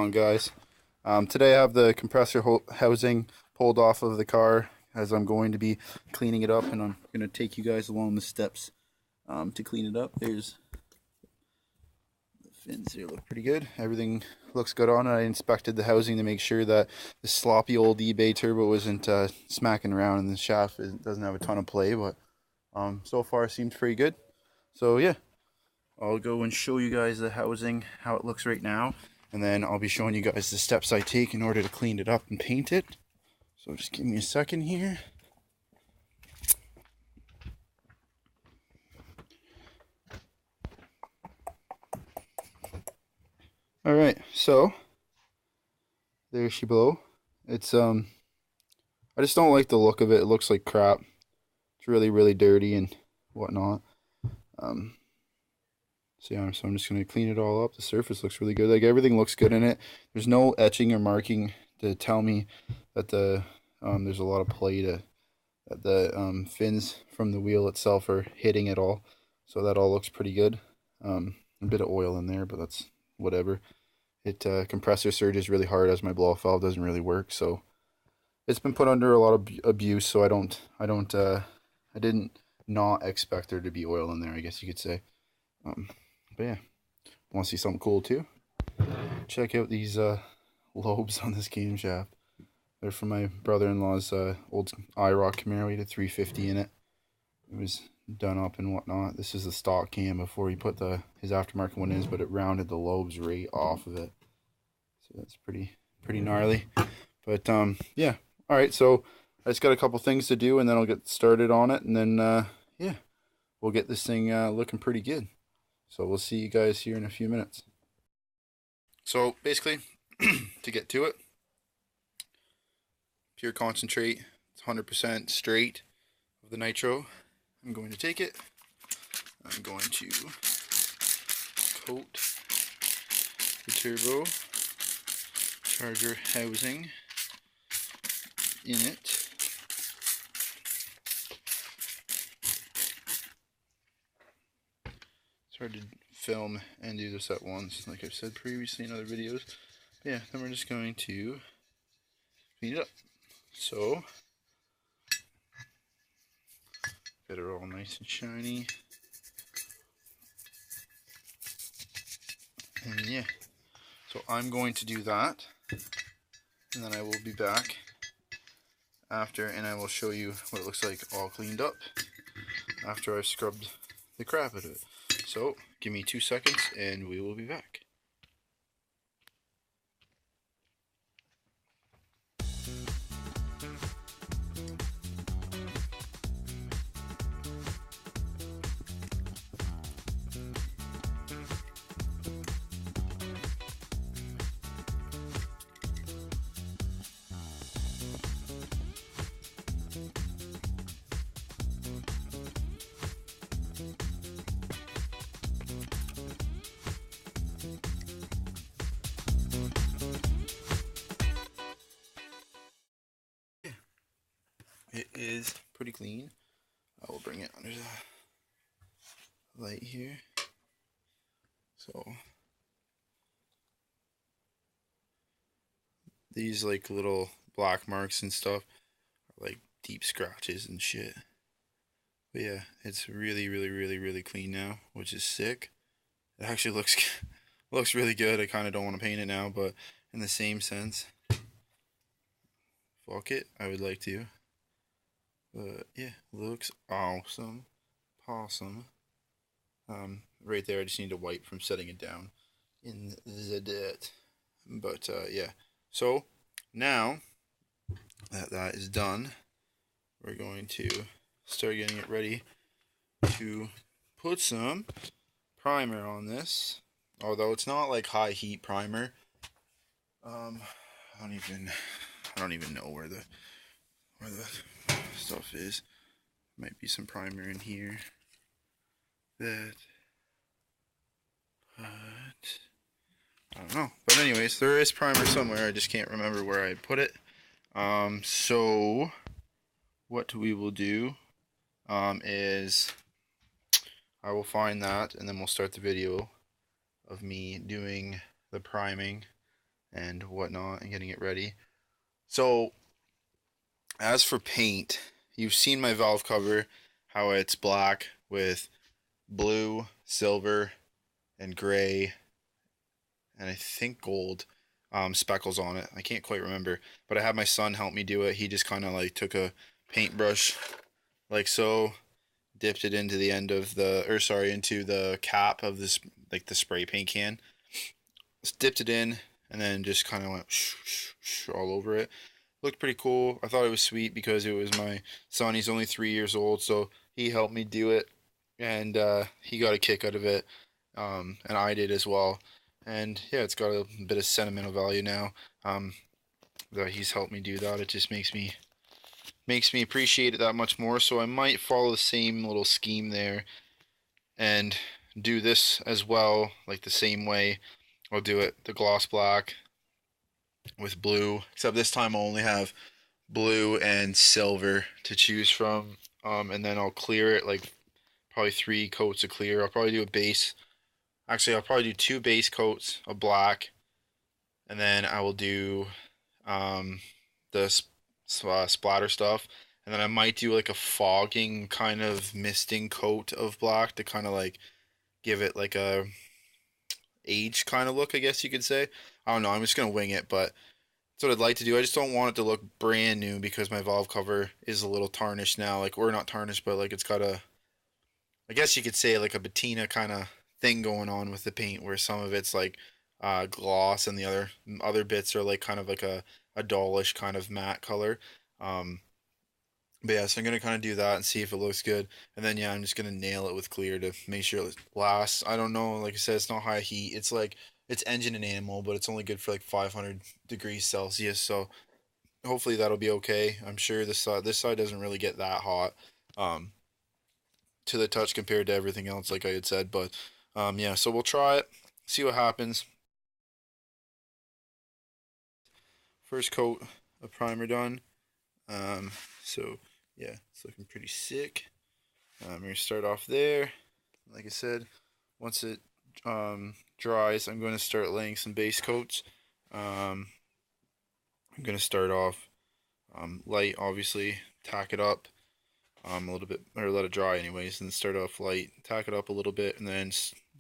on, guys? Today I have the compressor housing pulled off of the car as I'm going to be cleaning it up, and I'm going to take you guys along the steps to clean it up. There's the fins here, look pretty good. Everything looks good on it. I inspected the housing to make sure that the sloppy old eBay turbo isn't smacking around and the shaft doesn't have a ton of play, but so far it seems pretty good. So yeah, I'll go and show you guys the housing, how it looks right now, and then I'll be showing you guys the steps I take in order to clean it up and paint it. So just give me a second here. Alright, so there's she below. It's I just don't like the look of it. It looks like crap. It's really dirty and whatnot. So yeah, so I'm just going to clean it all up. The surface looks really good. Like, everything looks good in it. There's no etching or marking to tell me that there's a lot of play to that the fins from the wheel itself are hitting it all. So that all looks pretty good. A bit of oil in there, but that's whatever. It compressor surges really hard as my blow off valve doesn't really work. So it's been put under a lot of abuse. So I didn't not expect there to be oil in there, I guess you could say. But yeah, want to see something cool too? Check out these lobes on this camshaft. They're from my brother-in-law's old IROC Camaro. He had a 350 in it. It was done up and whatnot. This is the stock cam before he put his aftermarket one in, but it rounded the lobes right off of it. So that's pretty gnarly. But yeah. All right, so I just got a couple things to do, and then I'll get started on it, and then yeah, we'll get this thing looking pretty good. So we'll see you guys here in a few minutes. So basically, to get to it, pure concentrate, it's 100% straight of the nitro. I'm going to take it. I'm going to coat the turbo charger housing in it. It's hard to film and do this at once, like I've said previously in other videos. But yeah, then we're just going to clean it up. So, get it all nice and shiny. And yeah, so I'm going to do that, and then I will be back after, and I will show you what it looks like all cleaned up after I've scrubbed the crap out of it. So, give me 2 seconds and we will be back. It is pretty clean. I will bring it under the light here. So these like little black marks and stuff are like deep scratches and shit. But yeah, it's really clean now, which is sick. It actually looks really good. I kind of don't want to paint it now, but in the same sense, fuck it, I would like to. But yeah, looks awesome. Possum. Right there, I just need to wipe from setting it down in the dirt. But yeah, so now that that is done, we're going to start getting it ready to put some primer on this. Although it's not like high heat primer. I don't even know where the stuff is. Might be some primer in here. But I don't know. But anyways, there is primer somewhere. I just can't remember where I put it. So what we will do is I will find that, and then we'll start the video of me doing the priming and whatnot and getting it ready. So as for paint, you've seen my valve cover, how it's black with blue, silver, and gray, and I think gold speckles on it. I can't quite remember, but I had my son help me do it. He just kind of like took a paintbrush like so, dipped it into the end of the, or sorry, into the cap of this, like the spray paint can. Just dipped it in, and then just kind of went all over it. Looked pretty cool. I thought it was sweet because it was my son. He's only 3 years old, so he helped me do it, and he got a kick out of it, and I did as well. And yeah, it's got a bit of sentimental value now. That he's helped me do that. It just makes me appreciate it that much more. So I might follow the same little scheme there and do this as well, like the same way. I'll do it the gloss black with blue, except this time I'll only have blue and silver to choose from. And then I'll clear it like probably 3 coats of clear. I'll probably do a base. Actually, I'll probably do 2 base coats of black, and then I will do um, the splatter stuff, and then I might do like a fogging kind of misting coat of black to kind of like give it like a age kind of look, I guess you could say. I don't know. I'm just gonna wing it, but that's what I'd like to do. I just don't want it to look brand new because my valve cover is a little tarnished now. Like, or not tarnished, but like it's got a, I guess you could say like a patina kind of thing going on with the paint, where some of it's like gloss and the other bits are like kind of like a dullish kind of matte color. Um, but yeah, so I'm gonna kind of do that and see if it looks good, and then yeah, I'm just gonna nail it with clear to make sure it lasts. I don't know, like I said, it's not high heat. It's like it's engine and animal, but it's only good for like 500 degrees Celsius. So hopefully that'll be okay. I'm sure this side doesn't really get that hot. Um, to the touch compared to everything else, like I had said. But yeah, so we'll try it, see what happens. First coat of primer done. So yeah, it's looking pretty sick. We're gonna start off there. Like I said, once it dries, I'm going to start laying some base coats. Um, I'm gonna start off light, obviously, tack it up a little bit, or let it dry anyways, and start off light, tack it up a little bit, and then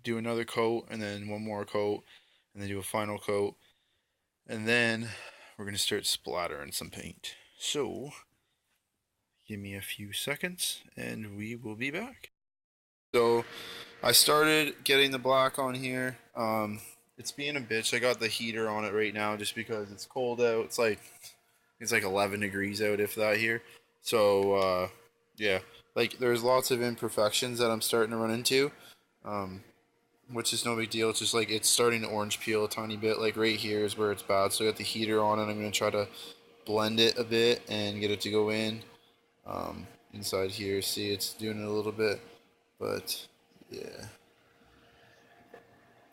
do another coat, and then one more coat, and then do a final coat, and then we're gonna start splattering some paint. So give me a few seconds, and we will be back. So I started getting the black on here. It's being a bitch. I got the heater on it right now just because it's cold out. It's like 11 degrees out, if that here. So yeah, like there's lots of imperfections that I'm starting to run into, um, which is no big deal. It's just like it's starting to orange peel a tiny bit. Like right here is where it's bad. So I got the heater on, and I'm gonna try to blend it a bit and get it to go in. Inside here, see it's doing it a little bit, but yeah,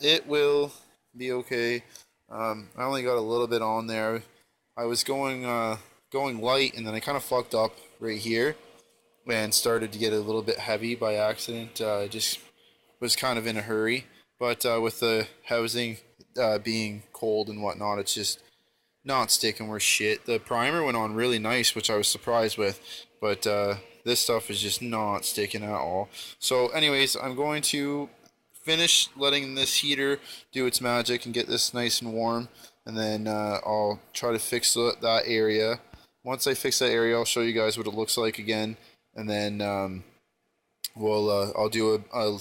it will be okay. I only got a little bit on there. I was going light, and then I kind of fucked up right here and started to get a little bit heavy by accident. Just was kind of in a hurry, but with the housing being cold and whatnot, it's just not sticking worth shit. The primer went on really nice, which I was surprised with, but this stuff is just not sticking at all. So, anyways, I'm going to finish letting this heater do its magic and get this nice and warm, and then I'll try to fix that area. Once I fix that area, I'll show you guys what it looks like again, and then I'll do a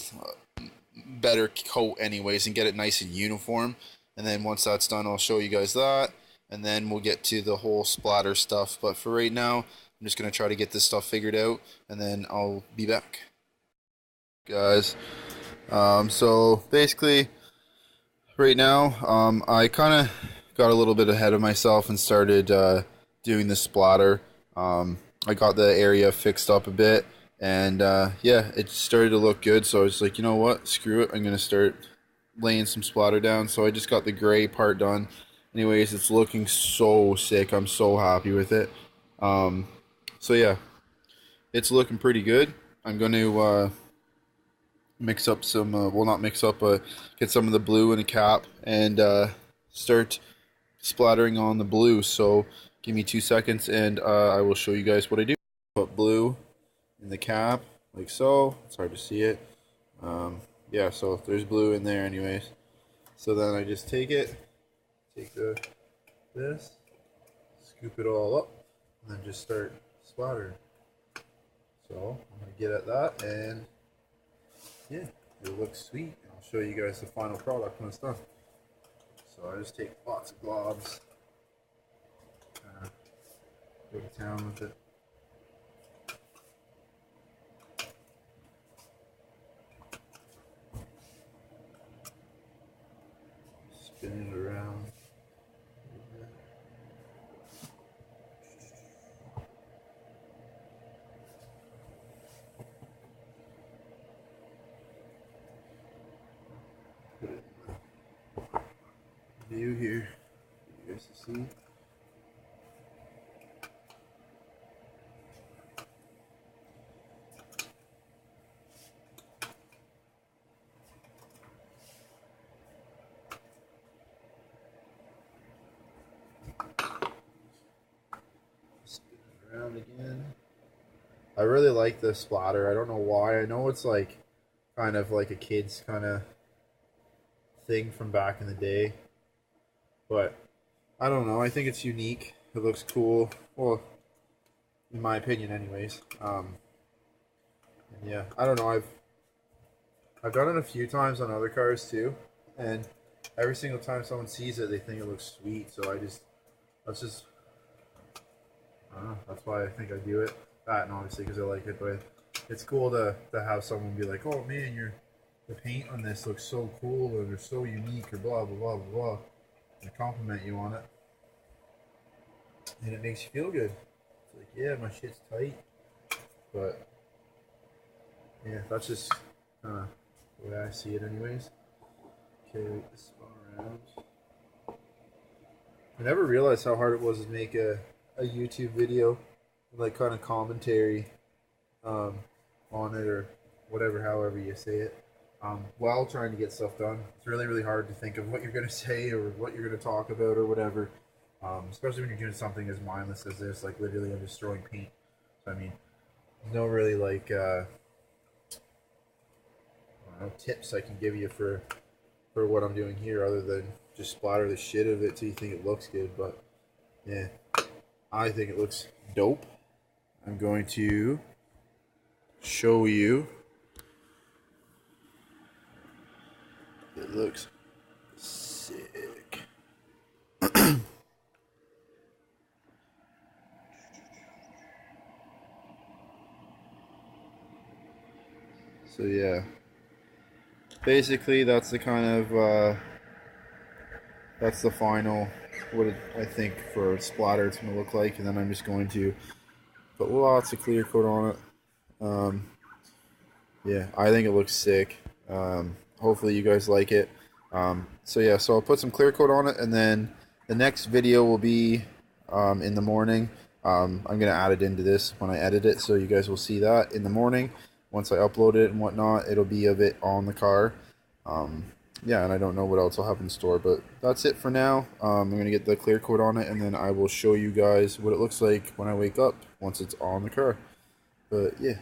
better coat anyways and get it nice and uniform. And then once that's done, I'll show you guys that, and then we'll get to the whole splatter stuff. But for right now, I'm just gonna try to get this stuff figured out, and then I'll be back, guys. So basically, right now, I kind of got a little bit ahead of myself and started doing the splatter. I got the area fixed up a bit, and yeah, it started to look good. So I was like, you know what, screw it, I'm gonna start laying some splatter down. So I just got the gray part done. Anyways, it's looking so sick. I'm so happy with it. Um, so yeah, it's looking pretty good. I'm going to mix up some, well, not mix up, but get some of the blue in a cap and start splattering on the blue. So give me 2 seconds and I will show you guys what I do. Put blue in the cap like so. It's hard to see it. Yeah, so there's blue in there anyways. So then I just take this, scoop it all up, and then just start splattering. So I'm gonna get at that, and yeah, it looks sweet. I'll show you guys the final product when it's done. So I just take lots of globs, go to town with it. Spin it around. Put it in the view here for you guys to see. Spin it around again. I really like the splatter. I don't know why. I know it's like kind of like a kid's kind of thing from back in the day, but I don't know. I think it's unique. It looks cool. Well, in my opinion, anyways. And yeah, I don't know. I've done it a few times on other cars too, and every single time someone sees it, they think it looks sweet. So I don't know. That's why I think I do it. That and obviously because I like it, but it's cool to have someone be like, "Oh man, the paint on this looks so cool, or they're so unique, or blah blah blah blah blah," and compliment you on it, and it makes you feel good. It's like, yeah, my shit's tight, but yeah, that's just kind of the way I see it, anyways. Okay, wait, this spun around. I never realized how hard it was to make a YouTube video, like kind of commentary on it or whatever, however you say it, while trying to get stuff done. It's really, really hard to think of what you're going to say or what you're going to talk about or whatever, especially when you're doing something as mindless as this, like literally I'm just throwing paint. So, I mean, there's no really like I don't know, tips I can give you for what I'm doing here other than just splatter the shit of it till you think it looks good. But yeah, I think it looks dope. I'm going to show you. It looks sick. So yeah, basically that's the kind of that's the final what I think for splatter it's going to look like, and then I'm just going to put lots of clear coat on it. Yeah, I think it looks sick. Hopefully you guys like it. So yeah, so I'll put some clear coat on it, and then the next video will be in the morning. I'm going to add it into this when I edit it, so you guys will see that in the morning. Once I upload it and whatnot, it'll be of it on the car. Yeah, and I don't know what else I'll have in store, but that's it for now. I'm going to get the clear coat on it, and then I will show you guys what it looks like when I wake up once it's on the car. But yeah.